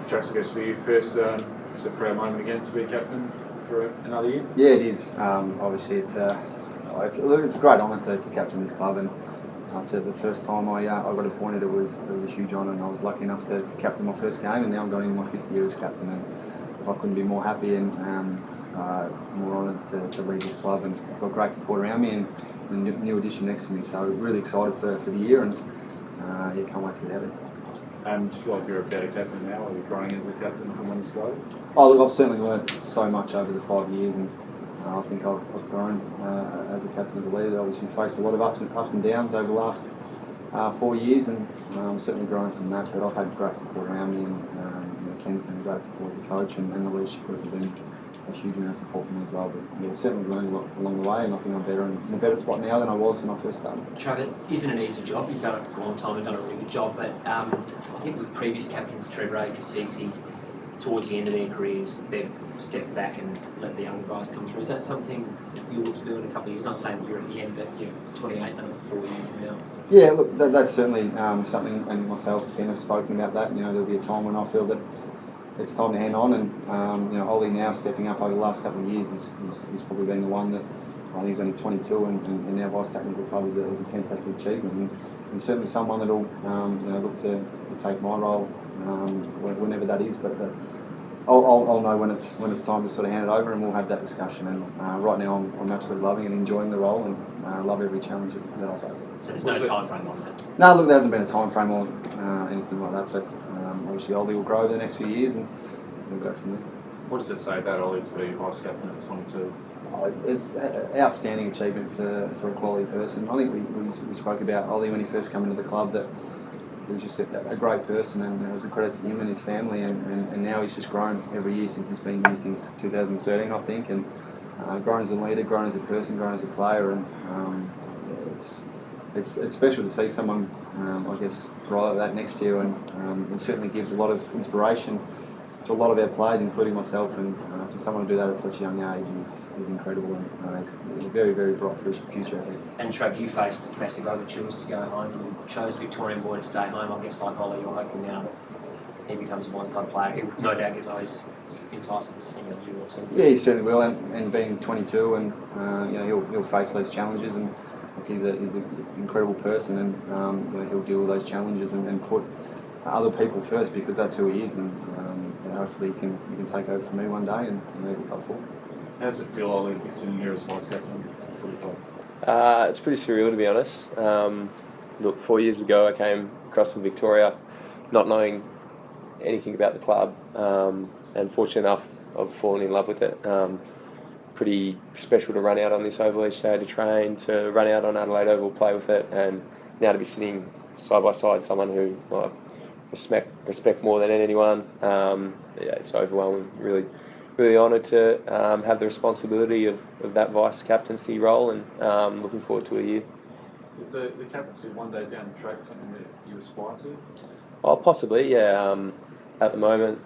Jax, I guess for you first, it's a proud moment again to be captain for another year. Yeah, it is. Obviously, it's a great honour to captain this club, and I said the first time I got appointed, it was a huge honour, and I was lucky enough to captain my first game, and now I'm going into my 5th year as captain, and I couldn't be more happy and more honoured to lead this club, and I've got great support around me and a new addition next to me, so really excited for the year, and can't wait to get out of it. And do you feel like you're a better captain now? Are you growing as a captain from when you started? Oh, look, I've certainly learned so much over the 5 years, and I think I've grown as a captain, as a leader. Obviously faced a lot of ups and downs over the last 4 years, and I'm certainly growing from that, but I've had great support around me, and Ken and great support as a coach, and the leadership group have been a huge amount of support for me as well. But yeah, certainly learned a lot along the way, and I think I'm better in a better spot now than I was when I first started. Trevor, it isn't an easy job. You've done it for a long time and done a really good job, but I think with previous captains, Trevor, Cassisi, towards the end of their careers, they've stepped back and let the younger guys come through. Is that something you look to do in a couple of years? Not saying that you're at the end, but you're 28, done it for 4 years now. Yeah, look, that's certainly something, and myself and Ken have spoken about that. You know, there'll be a time when I feel that it's time to hand on, and Ollie now stepping up over the last couple of years he's probably been the one that I think he's only 22 and now vice captain of the club is a fantastic achievement, and certainly someone that'll look to take my role whenever that is. But I'll know when it's time to sort of hand it over, and we'll have that discussion. And right now I'm absolutely loving and enjoying the role, and love every challenge that I face. So there's no time frame on that? No, look, there hasn't been a time frame or anything like that. So obviously Ollie will grow over the next few years, and we'll go from there. What does it say about Ollie to be vice captain at 22? It's an outstanding achievement for a quality person. I think we spoke about Ollie when he first came into the club, that he was just a great person, and it was a credit to him and his family, and now he's just grown every year since he's been here, since 2013 I think, and grown as a leader, grown as a person, grown as a player, and it's special to see someone I guess right like that next to you, and it certainly gives a lot of inspiration to a lot of our players, including myself, and for someone to do that at such a young age is incredible, and it's very, very bright for his future ahead. And Trav, you faced massive overtures to go home, and you chose Victorian boy to stay home. I guess like Ollie, you're hoping now that he becomes a one-club player. He'll no doubt get those enticements in a year or two. Yeah, he certainly will, and being 22, and he'll face those challenges, and he's an incredible person, and he'll deal with those challenges and put other people first, because that's who he is, and hopefully he can take over from me one day and lead the club forward. How does it feel, Ollie, sitting here as vice captain for the club? It's pretty surreal, to be honest. Look, 4 years ago I came across from Victoria not knowing anything about the club, and fortunate enough I've fallen in love with it. Pretty special to run out on this oval each day to train, to run out on Adelaide Oval, play with it, and now to be sitting side by side someone who I respect more than anyone. It's overwhelming. Really honoured to have the responsibility of that vice captaincy role, and looking forward to a year. Is the captaincy one day down the track something that you aspire to? Oh, possibly, yeah. At the moment,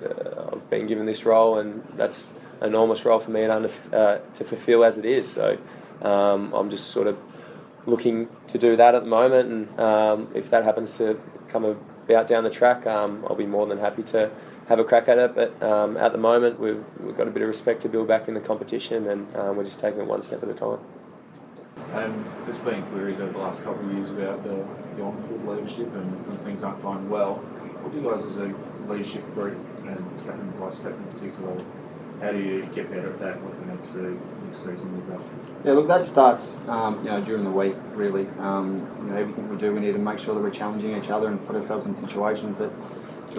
I've been given this role, and that's an enormous role for me to fulfil as it is. So I'm just sort of looking to do that at the moment, and if that happens to come about down the track, I'll be more than happy to have a crack at it. But at the moment, we've got a bit of respect to build back in the competition, and we're just taking it one step at a time. And there's been queries over the last couple of years about the on-field leadership and things aren't going well. What do you guys as a leadership group, and captain and vice captain in particular, how do you get better at that? What do you need to do next season with that? Yeah, look, that starts during the week, really. Everything we do, we need to make sure that we're challenging each other and put ourselves in situations that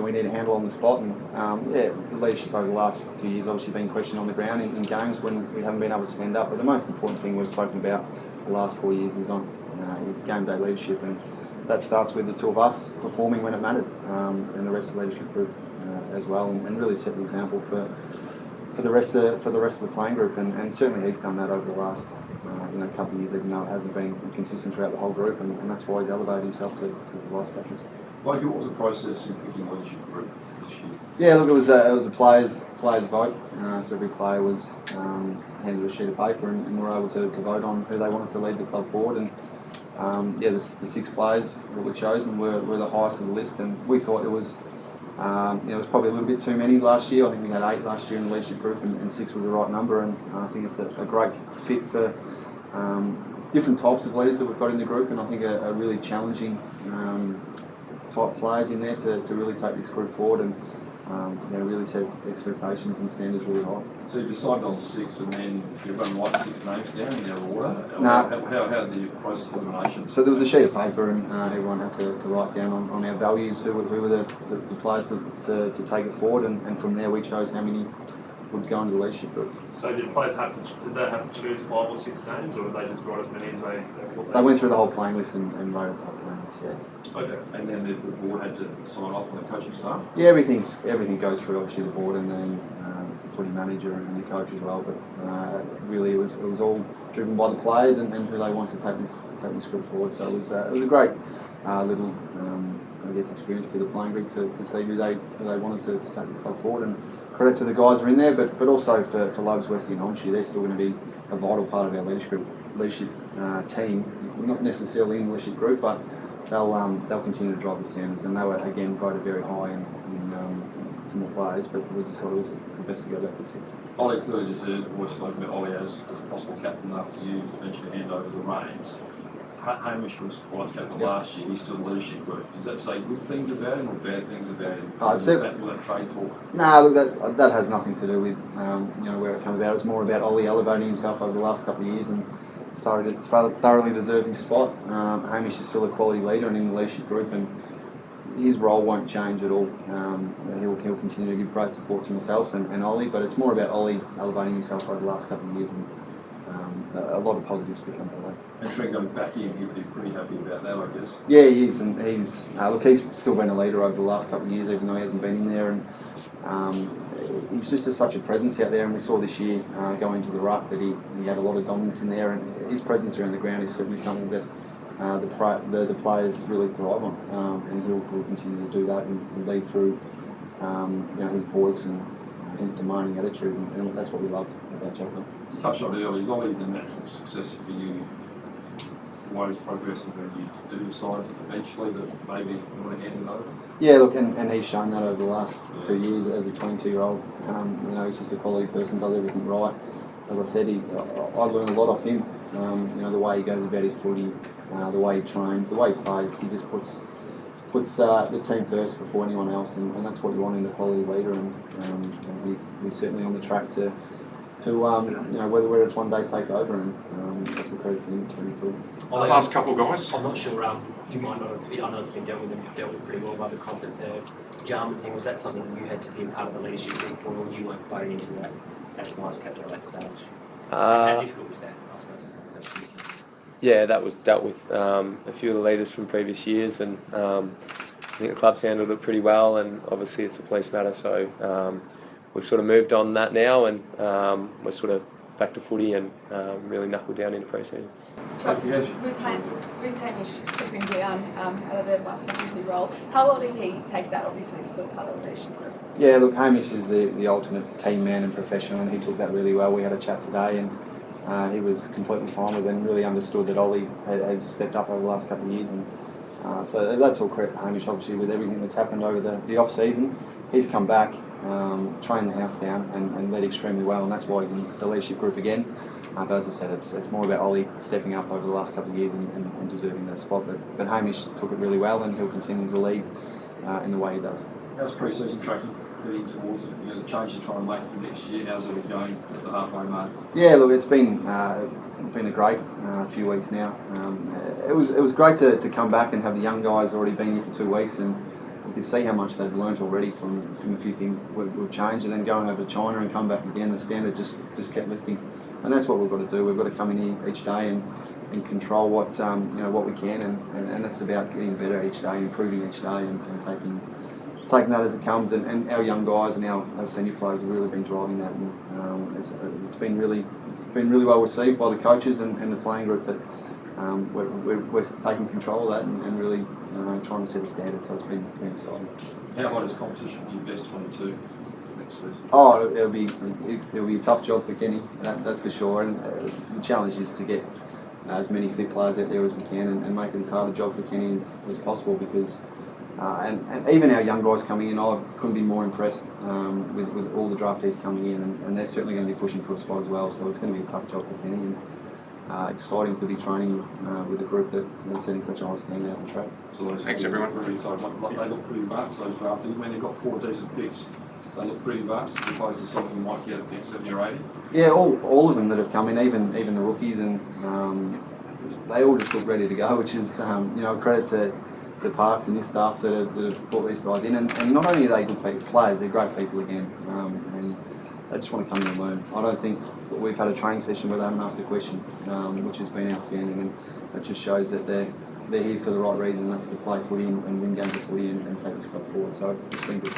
we need to handle on the spot. And leadership over the last 2 years obviously been questioned on the ground in games when we haven't been able to stand up. But the most important thing we've spoken about the last 4 years is game day leadership, and that starts with the two of us performing when it matters, and the rest of the leadership group as well, and really set the example for the rest of the playing group, and certainly he's done that over the last couple of years, even though it hasn't been consistent throughout the whole group, and that's why he's elevated himself to the vice captaincy. Like, what was the process in picking a leadership group this year? Yeah, look, it was a players vote. So every player was handed a sheet of paper, and we were able to vote on who they wanted to lead the club forward. And the 6 players that were chosen were the highest of the list, and we thought there was It was probably a little bit too many last year. I think we had 8 last year in the leadership group, and 6 was the right number. And I think it's a great fit for different types of leaders that we've got in the group, and I think a really challenging type players in there to really take this group forward and really set expectations and standards really high. So you decided on 6, and then you run like 6 names down in our order. No. How the process of elimination? So there was a sheet of paper, and everyone had to write down on our values who were the players to take it forward, and from there we chose how many would go into the leadership group. So did players did they have to choose 5 or 6 names, or did they just write as many as they thought? They went through the whole playing list and voted for playing list, yeah. Okay, and then the board had to sign off on the coaching staff? Yeah, everything goes through obviously the board and then the footy manager and the coach as well. But really, it was all driven by the players and who they want to take this group forward. So it was a great little experience for the playing group to see who they wanted to take the club forward. And credit to the guys who are in there, but also for Loves, Westie and Honshu, they're still going to be a vital part of our leadership team. Not necessarily in the leadership group, but they'll continue to drive the standards, and they were again voted very high from the players, but we just thought it was the best to go back to 6. Ollie, clearly just always spoken about Ollie as a possible captain after you eventually hand over the reins. Hamish was vice captain last year. He's still in the leadership group. Does that say good things about him or bad things about him? Was that trade talk? No, look, that has nothing to do with where it comes about. It's more about Ollie elevating himself over the last couple of years and thoroughly deserved his spot. Hamish is still a quality leader and in the leadership group, and his role won't change at all. He'll continue to give great support to myself and Ollie, but it's more about Ollie elevating himself over the last couple of years, and a lot of positives to come to that. And Trent going back in, he would be pretty happy about that, I guess. Yeah, he is, and he's still been a leader over the last couple of years, even though he hasn't been in there, and he's just such a presence out there. And we saw this year going to the ruck that he had a lot of dominance in there, and his presence around the ground is certainly something that the players really thrive on, and he'll continue to do that and lead through his voice and his demanding attitude, and that's what we love about Jackman. You touched on it earlier, is Ollie the natural successor for you? The way he's progressing, and you do decide eventually that maybe you want to hand it over? Yeah, look, and he's shown that over the last 2 years as a 22-year-old. He's just a quality person, does everything right. As I said, I learned a lot off him. The way he goes about his footy, the way he trains, the way he plays. He just puts the team first before anyone else, and that's what you want in a quality leader. And he's certainly on the track to whether it's one day take over, and that's the credit to him. 22. Last couple, guys. I'm not sure. You might not have. I know it's been dealt with pretty well by the club. But the Jarman thing, was that something you had to be part of the leadership group for, or you weren't voted into that as vice captain at that stage? How difficult was that, I suppose? Yeah, that was dealt with a few of the leaders from previous years, and I think the club's handled it pretty well. And obviously, it's a police matter, so we've sort of moved on that now, and we're sort of back to footy and really knuckled down into pre-season. Chops, with Hamish stepping down out of the vice captaincy role, how well did he take that? Obviously, he's still part of the leadership group. Yeah, look, Hamish is the ultimate team man and professional, and he took that really well. We had a chat today, and he was completely fine with it and really understood that Ollie has stepped up over the last couple of years, and so that's all credit to Hamish, obviously, with everything that's happened over the off-season. He's come back, trained the house down, and led extremely well, and that's why he's in the leadership group again. But as I said, it's more about Ollie stepping up over the last couple of years and deserving that spot. But Hamish took it really well, and he'll continue to lead in the way he does. How's pre-season tracking, heading towards the change you're trying to make for next year? How's it going at the halfway mark? Yeah, look, it's been a great few weeks now. It was great to come back and have the young guys already been here for 2 weeks, and you can see how much they've learnt already from a few things we've changed, and then going over to China and come back again, the standard just kept lifting. And that's what we've got to do. We've got to come in here each day and control what we can, and that's about getting better each day, improving each day, and taking that as it comes. And our young guys and our senior players have really been driving that, and it's been really well received by the coaches and the playing group that we're taking control of that and really trying to set a standard. So it's been exciting. How hard is competition for your best 22? Oh, it'll be a tough job for Kenny, that's for sure. And the challenge is to get as many fit players out there as we can and make it as hard a job for Kenny as possible, because and even our young guys coming in, I couldn't be more impressed with all the draftees coming in, and they're certainly going to be pushing for a spot as well. So it's going to be a tough job for Kenny, and exciting to be training with a group that is setting such a high standard on track. So Thanks, everyone. They look pretty vast, those draftees. When they've got 4 decent picks, they look pretty vast as opposed to some of them might get a pick 70 or 80. Yeah, all of them that have come in, even the rookies, and they all just look ready to go, which is credit to Parks and his staff that have brought these guys in. And not only are they good players, they're great people again, and they just want to come in and learn. I don't think we've had a training session where they haven't asked a question, which has been outstanding, and it just shows that they're here for the right reason, and that's to play footy and win games of footy and take this club forward. So it's been good.